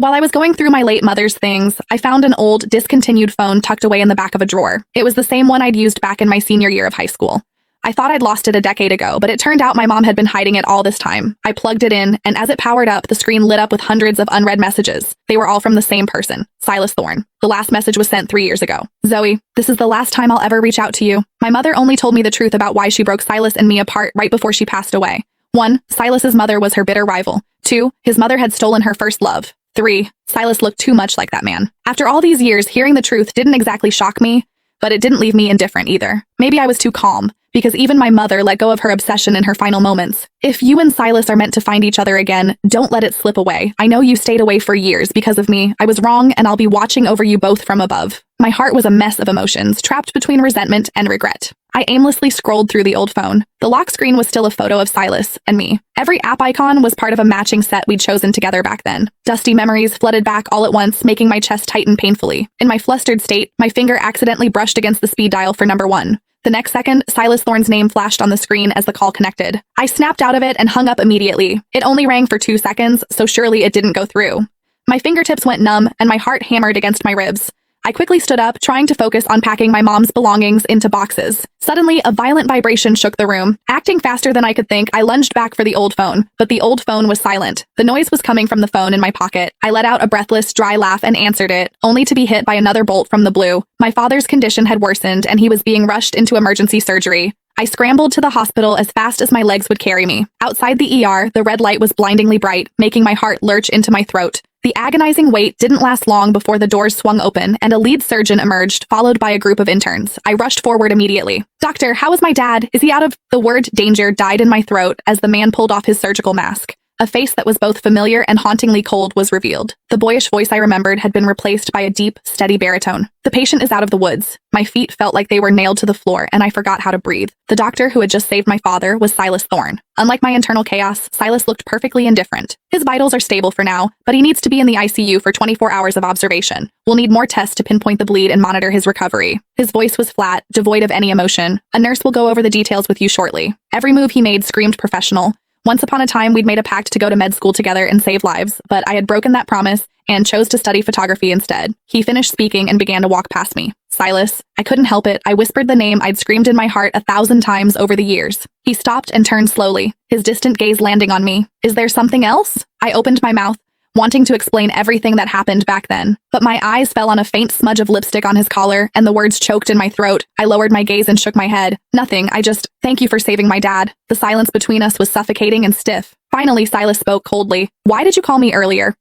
While I was going through my late mother's things, I found an old, discontinued phone tucked away in the back of a drawer. It was the same one I'd used back in my senior year of high school. I thought I'd lost it a decade ago, but it turned out my mom had been hiding it all this time. I plugged it in, and as it powered up, the screen lit up with hundreds of unread messages. They were all from the same person, Silas Thorne. The last message was sent 3 years ago. Zoe, this is the last time I'll ever reach out to you. My mother only told me the truth about why she broke Silas and me apart right before she passed away. 1. Silas's mother was her bitter rival. 2. His mother had stolen her first love. 3. Silas looked too much like that man. After all these years, hearing the truth didn't exactly shock me, but it didn't leave me indifferent either. Maybe I was too calm, because even my mother let go of her obsession in her final moments. If you and Silas are meant to find each other again, don't let it slip away. I know you stayed away for years because of me. I was wrong, and I'll be watching over you both from above. My heart was a mess of emotions, trapped between resentment and regret. I aimlessly scrolled through the old phone. The lock screen was still a photo of Silas and me. Every app icon was part of a matching set we'd chosen together back then. Dusty memories flooded back all at once, making my chest tighten painfully. In my flustered state, my finger accidentally brushed against the speed dial for number 1. The next second, Silas Thorne's name flashed on the screen as the call connected. I snapped out of it and hung up immediately. It only rang for 2 seconds, so surely it didn't go through. My fingertips went numb, and my heart hammered against my ribs. I quickly stood up, trying to focus on packing my mom's belongings into boxes. Suddenly, a violent vibration shook the room. Acting faster than I could think, I lunged back for the old phone, but the old phone was silent. The noise was coming from the phone in my pocket. I let out a breathless, dry laugh and answered it, only to be hit by another bolt from the blue. My father's condition had worsened, and he was being rushed into emergency surgery. I scrambled to the hospital as fast as my legs would carry me. Outside the ER, the red light was blindingly bright, making my heart lurch into my throat. The agonizing wait didn't last long before the doors swung open and a lead surgeon emerged, followed by a group of interns. I rushed forward immediately. "Doctor, how is my dad? Is he out of—" The word danger died in my throat as the man pulled off his surgical mask. A face that was both familiar and hauntingly cold was revealed. The boyish voice I remembered had been replaced by a deep, steady baritone. "The patient is out of the woods." My feet felt like they were nailed to the floor, and I forgot how to breathe. The doctor who had just saved my father was Silas Thorne. Unlike my internal chaos, Silas looked perfectly indifferent. His vitals are stable for now, but he needs to be in the ICU for 24 hours of observation. We'll need more tests to pinpoint the bleed and monitor his recovery. His voice was flat, devoid of any emotion. "A nurse will go over the details with you shortly." Every move he made screamed professional. Once upon a time, we'd made a pact to go to med school together and save lives, but I had broken that promise and chose to study photography instead. He finished speaking and began to walk past me. "Silas." I couldn't help it. I whispered the name I'd screamed in my heart 1,000 times over the years. He stopped and turned slowly, his distant gaze landing on me. "Is there something else?" I opened my mouth, wanting to explain everything that happened back then. But my eyes fell on a faint smudge of lipstick on his collar, and the words choked in my throat. I lowered my gaze and shook my head. "Nothing, thank you for saving my dad." The silence between us was suffocating and stiff. Finally, Silas spoke coldly. "Why did you call me earlier?"